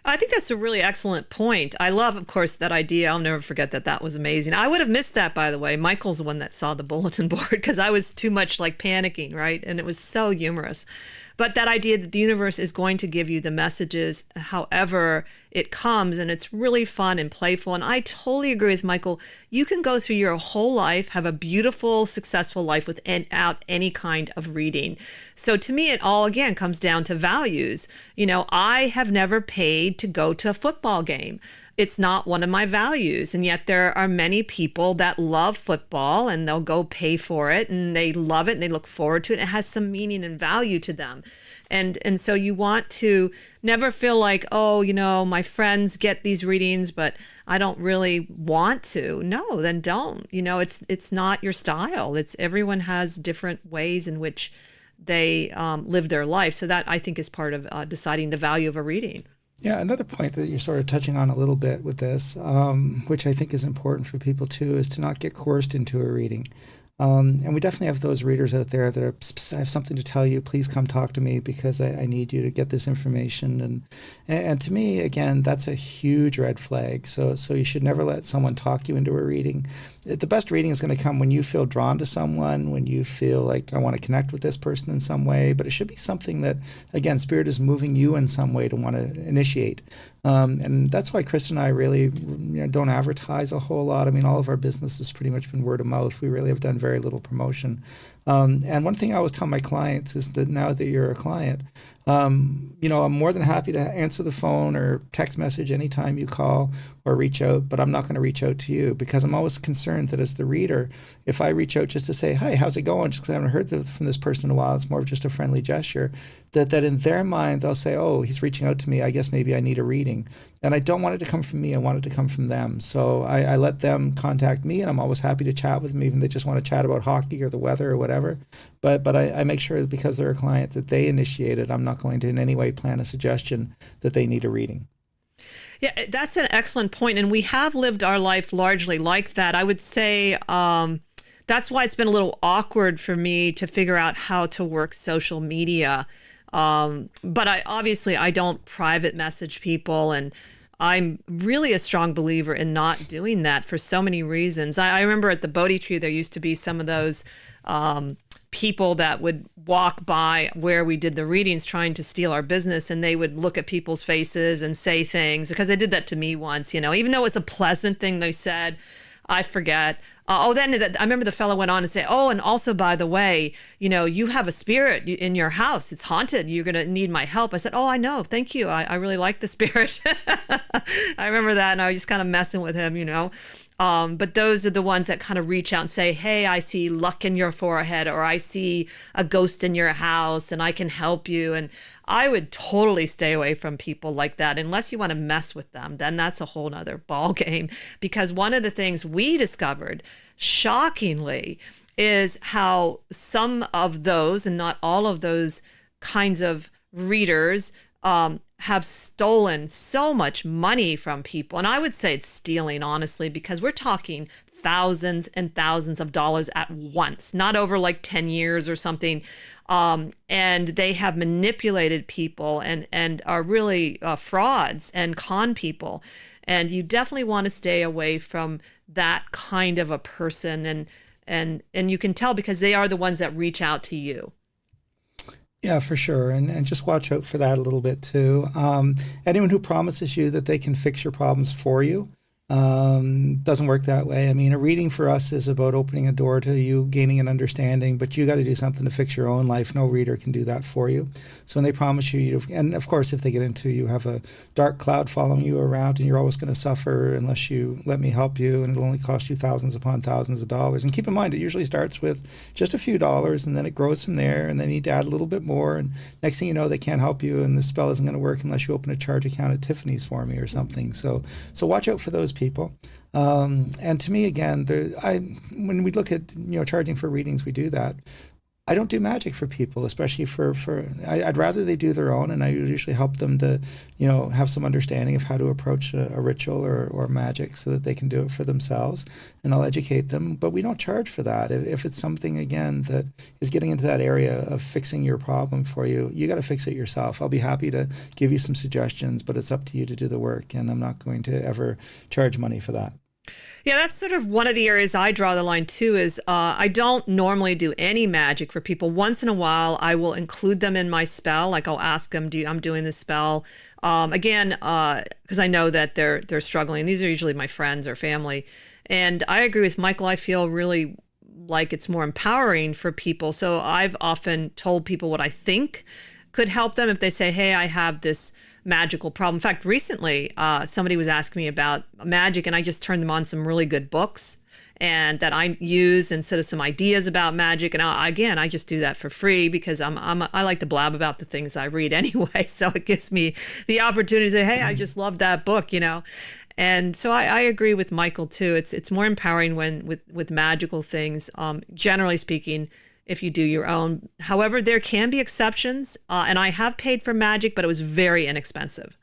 I think that's a really excellent point. I love, of course, that idea. I'll never forget that. That was amazing. I would have missed that, by the way. Michael's the one that saw the bulletin board because I was too much like panicking, right? And it was so humorous. But that idea that the universe is going to give you the messages however it comes, and it's really fun and playful. And I totally agree with Michael. You can go through your whole life, have a beautiful, successful life without any kind of reading. So to me, it all, again, comes down to values. I have never paid to go to a football game. It's not one of my values. And yet there are many people that love football, and they'll go pay for it, and they love it, and they look forward to it. It has some meaning and value to them. And so you want to never feel like, my friends get these readings, but I don't really want to. No, then don't. It's not your style. Everyone has different ways in which they live their life. So that, I think, is part of deciding the value of a reading. Yeah, another point that you're sort of touching on a little bit with this, which I think is important for people too, is to not get coerced into a reading. And we definitely have those readers out there that I have something to tell you. Please come talk to me because I need you to get this information. And to me, again, that's a huge red flag. So you should never let someone talk you into a reading. The best reading is going to come when you feel drawn to someone, when you feel like, I want to connect with this person in some way. But it should be something that, again, Spirit is moving you in some way to want to initiate. And that's why Krista and I really don't advertise a whole lot. I mean, all of our business has pretty much been word of mouth. We really have done very little promotion. And one thing I always tell my clients is that now that you're a client, I'm more than happy to answer the phone or text message anytime you call or reach out, but I'm not going to reach out to you because I'm always concerned that as the reader, if I reach out just to say, "Hi, how's it going?" just because I haven't heard from this person in a while, it's more of just a friendly gesture, that in their mind, they'll say, "Oh, he's reaching out to me. I guess maybe I need a reading." And I don't want it to come from me. I want it to come from them. So I let them contact me, and I'm always happy to chat with them, even if they just want to chat about hockey or the weather or whatever. But I make sure that because they're a client that they initiate it, I'm not going to in any way plan a suggestion that they need a reading. Yeah, that's an excellent point. And we have lived our life largely like that. I would say that's why it's been a little awkward for me to figure out how to work social media. But I don't private message people, and I'm really a strong believer in not doing that for so many reasons. I remember at the Bodhi Tree, there used to be some of those people that would walk by where we did the readings trying to steal our business, and they would look at people's faces and say things, because they did that to me once, even though it was a pleasant thing they said. I forget. Then I remember the fellow went on and said, "Oh, and also, by the way, you have a spirit in your house. It's haunted. You're going to need my help." I said, "Oh, I know. Thank you. I really like the spirit." I remember that, and I was just kind of messing with him, But those are the ones that kind of reach out and say, "Hey, I see luck in your forehead," or "I see a ghost in your house and I can help you." And I would totally stay away from people like that unless you want to mess with them. Then that's a whole nother ball game. Because one of the things we discovered, shockingly, is how some of those, and not all of those kinds of readers, have stolen so much money from people. And I would say it's stealing, honestly, because we're talking thousands and thousands of dollars at once, not over like 10 years or something. And they have manipulated people and are really frauds and con people. And you definitely want to stay away from that kind of a person. And you can tell because they are the ones that reach out to you. Yeah, for sure. And just watch out for that a little bit too. Anyone who promises you that they can fix your problems for you doesn't work that way. I mean, a reading for us is about opening a door to you gaining an understanding, but you got to do something to fix your own life. No reader can do that for you. So when they promise you, and of course, if they get into you have a dark cloud following you around and you're always going to suffer unless you let me help you, and it'll only cost you thousands upon thousands of dollars. And keep in mind, it usually starts with just a few dollars and then it grows from there, and then you need to add a little bit more. And next thing you know, they can't help you, and the spell isn't going to work unless you open a charge account at Tiffany's for me or something. So watch out for those people. And to me, again, when we look at charging for readings, we do that. I don't do magic for people, especially I'd rather they do their own, and I usually help them to have some understanding of how to approach a ritual or magic so that they can do it for themselves, and I'll educate them. But we don't charge for that. If it's something, again, that is getting into that area of fixing your problem for you, you got to fix it yourself. I'll be happy to give you some suggestions, but it's up to you to do the work, and I'm not going to ever charge money for that. Yeah, that's sort of one of the areas I draw the line too is I don't normally do any magic for people. Once in a while, I will include them in my spell. Like I'll ask them, I'm doing this spell. Again, because I know that they're struggling. These are usually my friends or family. And I agree with Michael. I feel really like it's more empowering for people. So I've often told people what I think could help them if they say, hey, I have this magical problem. In fact, recently, somebody was asking me about magic, and I just turned them on some really good books and that I use and sort of some ideas about magic. And I just do that for free because I like to blab about the things I read anyway. So it gives me the opportunity to say, hey, I just love that book, And so I agree with Michael too. It's more empowering when with magical things. Generally speaking, if you do your own. However, there can be exceptions, and I have paid for magic, but it was very inexpensive.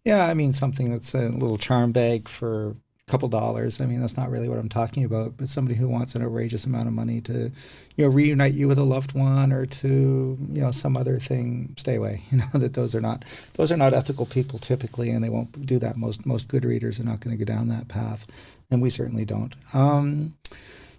Yeah, I mean, something that's a little charm bag for a couple dollars. I mean, that's not really what I'm talking about, but somebody who wants an outrageous amount of money to, reunite you with a loved one or to, some other thing, stay away. That those are not ethical people typically, and they won't do that. Most good readers are not going to go down that path, and we certainly don't.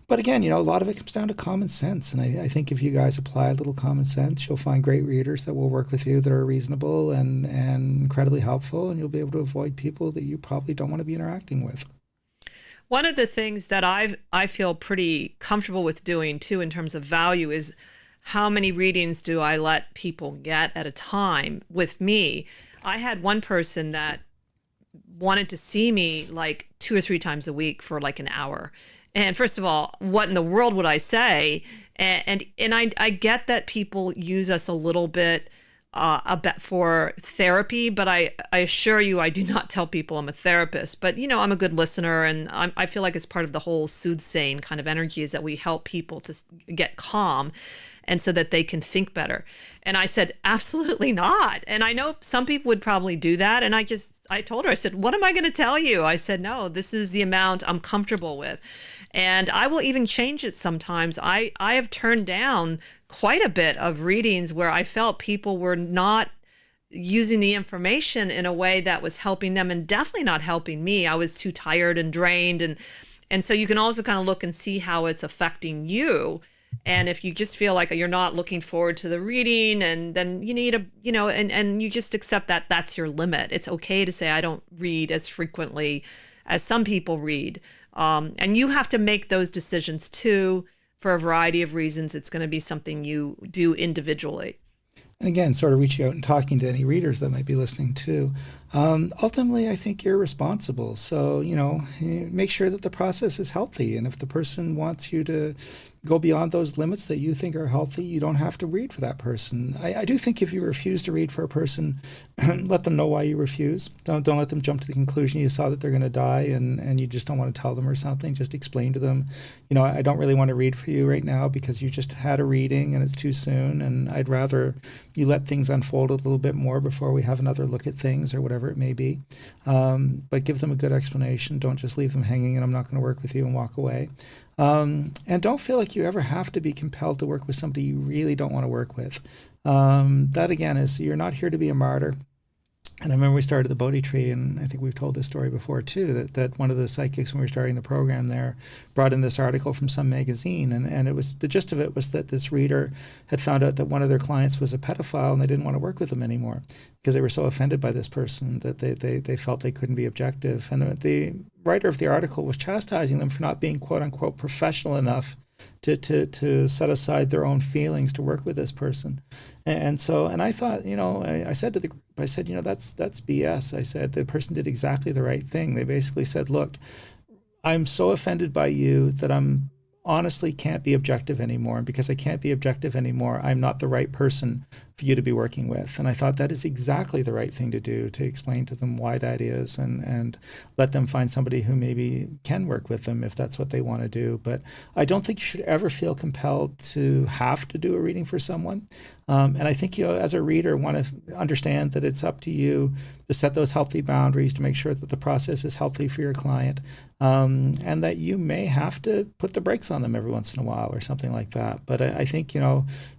But again, a lot of it comes down to common sense. And I think if you guys apply a little common sense, you'll find great readers that will work with you that are reasonable and incredibly helpful. And you'll be able to avoid people that you probably don't want to be interacting with. One of the things that I feel pretty comfortable with doing too in terms of value is how many readings do I let people get at a time with me. I had one person that wanted to see me like 2 or 3 times a week for like an hour. And first of all, what in the world would I say? And I get that people use us a bit for therapy, but I assure you, I do not tell people I'm a therapist. But I'm a good listener, and I feel like it's part of the whole soothsaying kind of energy is that we help people to get calm, and so that they can think better. And I said, absolutely not. And I know some people would probably do that. And I told her, I said, what am I going to tell you? I said, no, this is the amount I'm comfortable with. And I will even change it sometimes. I have turned down quite a bit of readings where I felt people were not using the information in a way that was helping them and definitely not helping me. I was too tired and drained. And so you can also kind of look and see how it's affecting you. And if you just feel like you're not looking forward to the reading, and then you need and you just accept that that's your limit. It's okay to say, I don't read as frequently as some people read. And you have to make those decisions too, for a variety of reasons. It's going to be something you do individually. And again, sort of reaching out and talking to any readers that might be listening too. Ultimately, I think you're responsible. So, make sure that the process is healthy. And if the person wants you to go beyond those limits that you think are healthy, you don't have to read for that person. I do think if you refuse to read for a person, let them know why you refuse. Don't let them jump to the conclusion you saw that they're going to die and you just don't want to tell them or something. Just explain to them, I don't really want to read for you right now because you just had a reading and it's too soon. And I'd rather you let things unfold a little bit more before we have another look at things or whatever whatever it may be. But give them a good explanation. Don't just leave them hanging and I'm not going to work with you and walk away. And don't feel like you ever have to be compelled to work with somebody you really don't want to work with. That again is, you're not here to be a martyr. And I remember we started the Bodhi Tree, and I think we've told this story before too, that one of the psychics when we were starting the program there brought in this article from some magazine, and it was, the gist of it was that this reader had found out that one of their clients was a pedophile and they didn't want to work with him anymore because they were so offended by this person that they felt they couldn't be objective. And the writer of the article was chastising them for not being quote unquote professional enough to set aside their own feelings to work with this person. And I thought, I said to the group, I said, that's BS. I said, the person did exactly the right thing. They basically said, look, I'm so offended by you that I'm honestly can't be objective anymore. And because I can't be objective anymore, I'm not the right person for you to be working with. And I thought that is exactly the right thing to do, to explain to them why that is and let them find somebody who maybe can work with them if that's what they want to do. But I don't think you should ever feel compelled to have to do a reading for someone. And I think, as a reader, want to understand that it's up to you to set those healthy boundaries to make sure that the process is healthy for your client, and that you may have to put the brakes on them every once in a while or something like that. But I think,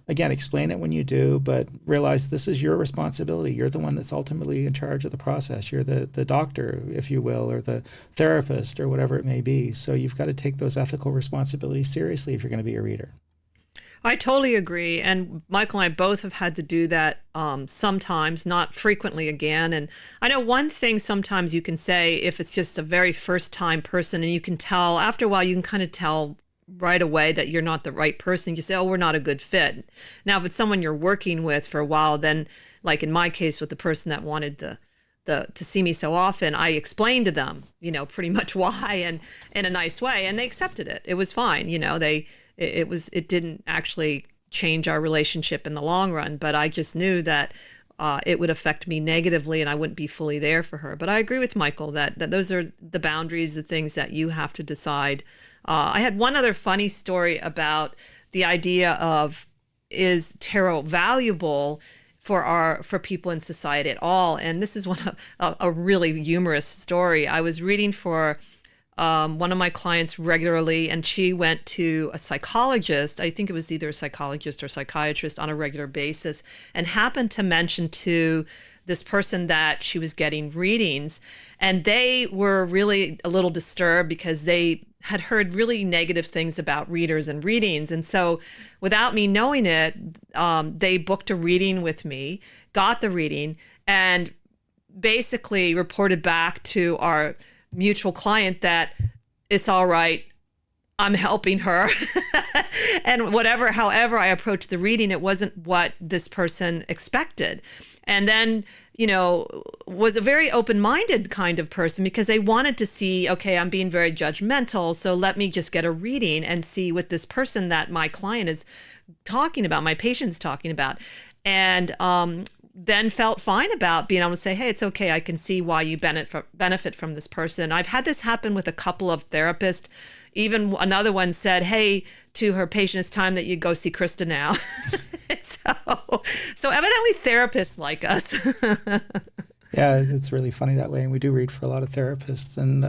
again, explain it when you do, but realize this is your responsibility. You're the one that's ultimately in charge of the process. You're the doctor, if you will, or the therapist or whatever it may be. So you've got to take those ethical responsibilities seriously if you're going to be a reader. I totally agree. And Michael and I both have had to do that sometimes, not frequently again. And I know one thing sometimes you can say if it's just a very first time person, and you can tell after a while, you can kind of tell right away that you're not the right person. You say, oh, we're not a good fit. Now, if it's someone you're working with for a while, then like in my case with the person that wanted to see me so often, I explained to them, pretty much why, and in a nice way, and they accepted it. It was fine. It didn't actually change our relationship in the long run, but I just knew that it would affect me negatively and I wouldn't be fully there for her. But I agree with Michael that those are the boundaries, the things that you have to decide. I had one other funny story about the idea of, is tarot valuable for people in society at all? And this is a really humorous story. I was reading for one of my clients regularly, and she went to a psychologist. I think it was either a psychologist or psychiatrist on a regular basis, and happened to mention to this person that she was getting readings. And they were really a little disturbed because they had heard really negative things about readers and readings. And so without me knowing it, they booked a reading with me, got the reading, and basically reported back to our mutual client that it's all right, I'm helping her. And however I approached the reading, it wasn't what this person expected. And then, was a very open-minded kind of person because they wanted to see, okay, I'm being very judgmental, so let me just get a reading and see what this person that my client is talking about, my patient's talking about. And then felt fine about being able to say, hey, it's okay, I can see why you benefit from this person. I've had this happen with a couple of therapists. Even another one said, hey, to her patient, it's time that you go see Krista now. So evidently therapists like us. Yeah, it's really funny that way. And we do read for a lot of therapists. And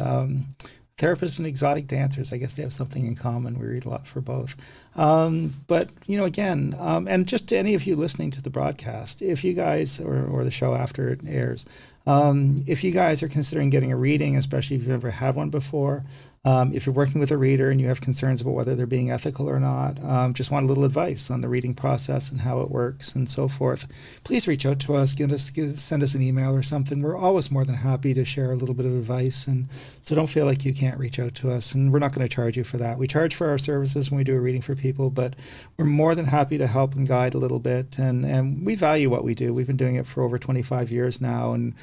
therapists and exotic dancers, I guess they have something in common. We read a lot for both. But, again, and just to any of you listening to the broadcast, if you guys, or the show after it airs, if you guys are considering getting a reading, especially if you've never had one before, if you're working with a reader and you have concerns about whether they're being ethical or not, just want a little advice on the reading process and how it works and so forth, please reach out to us, send us an email or something. We're always more than happy to share a little bit of advice, and so don't feel like you can't reach out to us, and we're not going to charge you for that. We charge for our services when we do a reading for people, but we're more than happy to help and guide a little bit, and we value what we do. We've been doing it for over 25 years now, and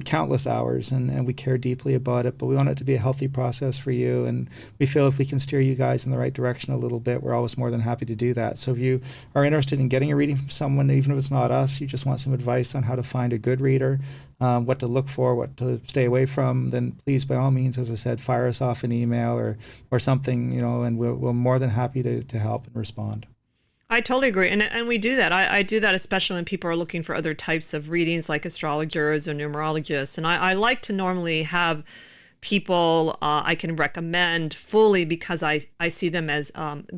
countless hours, and we care deeply about it, but we want it to be a healthy process for you, and we feel if we can steer you guys in the right direction a little bit, we're always more than happy to do that. So if you are interested in getting a reading from someone, even if it's not us, you just want some advice on how to find a good reader, what to look for, what to stay away from, then please, by all means, as I said, fire us off an email or something, and we're more than happy to help and respond. I totally agree. And we do that. I do that especially when people are looking for other types of readings like astrologers or numerologists. And I like to normally have people I can recommend fully because I see them as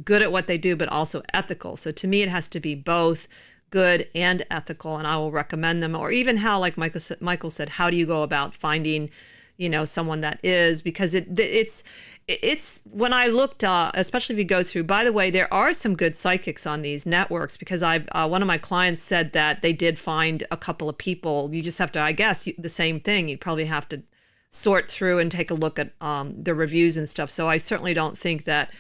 good at what they do, but also ethical. So to me, it has to be both good and ethical, and I will recommend them. Or even how, like Michael said, how do you go about finding, someone that is, because it's when I looked, especially if you go through, by the way, there are some good psychics on these networks, because one of my clients said that they did find a couple of people. You just have to, I guess, the same thing. You'd probably have to sort through and take a look at the reviews and stuff. So I certainly don't think that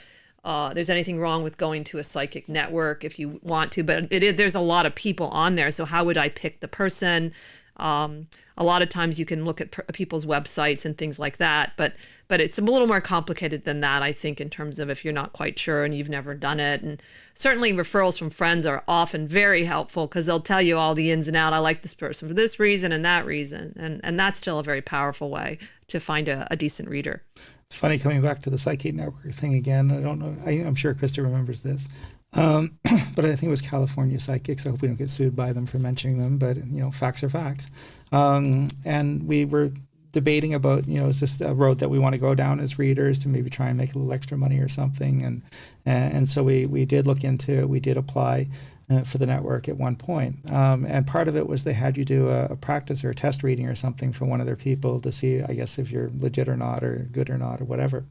there's anything wrong with going to a psychic network if you want to, but there's a lot of people on there. So how would I pick the person? A lot of times you can look at people's websites and things like that, but it's a little more complicated than that, I think, in terms of if you're not quite sure and you've never done it. And certainly referrals from friends are often very helpful, because they'll tell you all the ins and outs. I like this person for this reason and that reason. And that's still a very powerful way to find a decent reader. It's funny, coming back to the psychic network thing again. I don't know. I'm sure Krista remembers this. But I think it was California Psychics. I hope we don't get sued by them for mentioning them, but facts are facts. And we were debating about, is this a road that we want to go down as readers to maybe try and make a little extra money or something? And so we did look into it. We did apply for the network at one point. And part of it was they had you do a practice or a test reading or something for one of their people to see, I guess, if you're legit or not, or good or not, or whatever.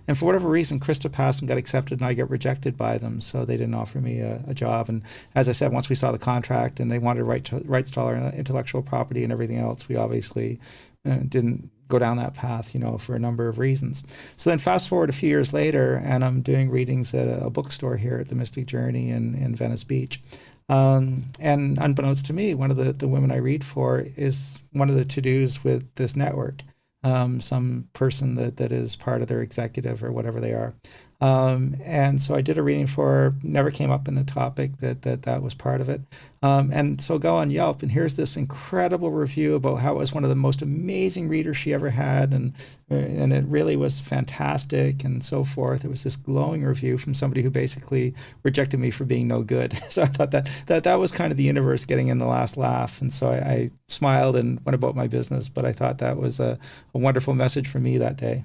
And for whatever reason, Krista passed and got accepted, and I got rejected by them, so they didn't offer me a job. And as I said, once we saw the contract and they wanted rights to all our intellectual property and everything else, we obviously didn't go down that path, for a number of reasons. So then fast forward a few years later, and I'm doing readings at a bookstore here at the Mystic Journey in Venice Beach. And unbeknownst to me, one of the women I read for is one of the to-dos with this network, some person that is part of their executive or whatever they are. And so I did a reading for her, never came up in the topic that was part of it. And so go on Yelp, and here's this incredible review about how it was one of the most amazing readers she ever had, and it really was fantastic and so forth. It was this glowing review from somebody who basically rejected me for being no good. So I thought that was kind of the universe getting in the last laugh. And so I smiled and went about my business, but I thought that was a wonderful message for me that day.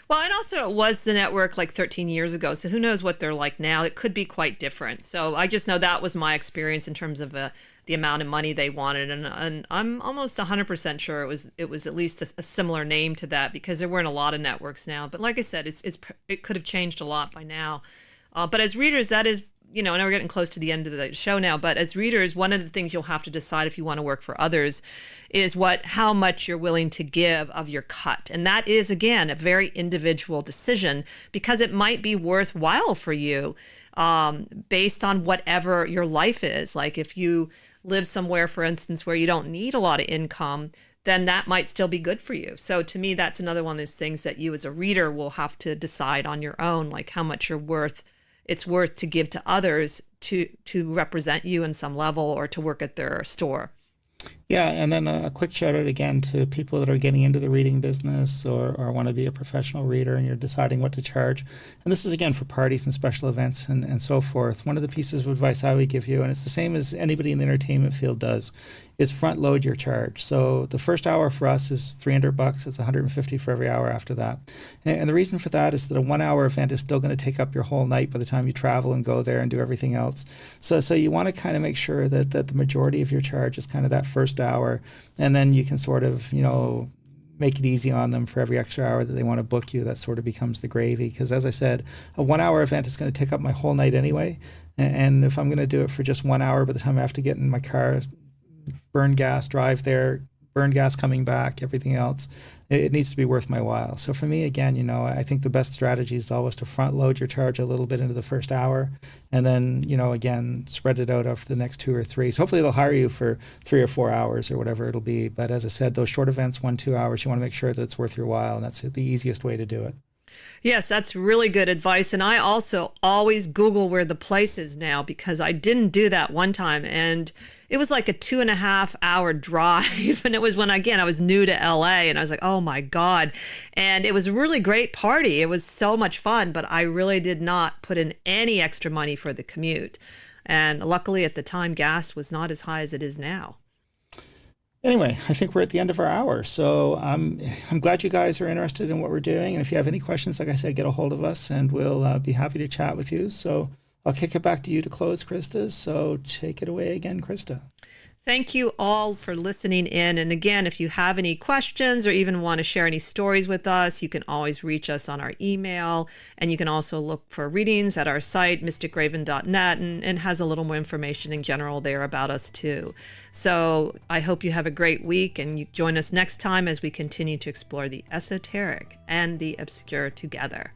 Well, and also it was the network like 13 years ago, so who knows what they're like now. It could be quite different. So I just know that was my experience in terms of the amount of money they wanted, and I'm almost 100% sure it was at least a similar name to that, because there weren't a lot of networks now. But like I said, it could have changed a lot by now. But as readers, that is, I know we're getting close to the end of the show now, but as readers, one of the things you'll have to decide if you want to work for others is how much you're willing to give of your cut. And that is, again, a very individual decision, because it might be worthwhile for you based on whatever your life is. Like if you live somewhere, for instance, where you don't need a lot of income, then that might still be good for you. So to me, that's another one of those things that you as a reader will have to decide on your own, like how much it's worth to give to others to represent you in some level, or to work at their store. Yeah, and then a quick shout out again to people that are getting into the reading business or want to be a professional reader, and you're deciding what to charge. And this is again for parties and special events and so forth. One of the pieces of advice I would give you, and it's the same as anybody in the entertainment field does, is front load your charge. So the first hour for us is $300. It's $150 for every hour after that. And the reason for that is that a 1 hour event is still going to take up your whole night by the time you travel and go there and do everything else. So you want to kind of make sure that the majority of your charge is kind of that first hour, and then you can sort of, make it easy on them for every extra hour that they want to book you. That sort of becomes the gravy, because as I said, a 1 hour event is going to take up my whole night anyway. And if I'm going to do it for just 1 hour, by the time I have to get in my car, burn gas, drive there, burn gas coming back, everything else, it needs to be worth my while. So for me, again, I think the best strategy is always to front load your charge a little bit into the first hour, and then, again, spread it out over the next 2 or 3. So hopefully they'll hire you for 3 or 4 hours or whatever it'll be. But as I said, those short events, 1-2 hours, you want to make sure that it's worth your while, and that's the easiest way to do it. Yes, that's really good advice. And I also always Google where the place is now, because I didn't do that one time. And it was like a 2.5 hour drive. And it was when, again, I was new to LA, and I was like, oh my God. And it was a really great party. It was so much fun, but I really did not put in any extra money for the commute. And luckily at the time, gas was not as high as it is now. Anyway, I think we're at the end of our hour. So I'm glad you guys are interested in what we're doing. And if you have any questions, like I said, get a hold of us and we'll be happy to chat with you. So I'll kick it back to you to close, Krista. So take it away again, Krista. Thank you all for listening in. And again, if you have any questions or even want to share any stories with us, you can always reach us on our email. And you can also look for readings at our site, mysticraven.net, and has a little more information in general there about us too. So I hope you have a great week and you join us next time as we continue to explore the esoteric and the obscure together.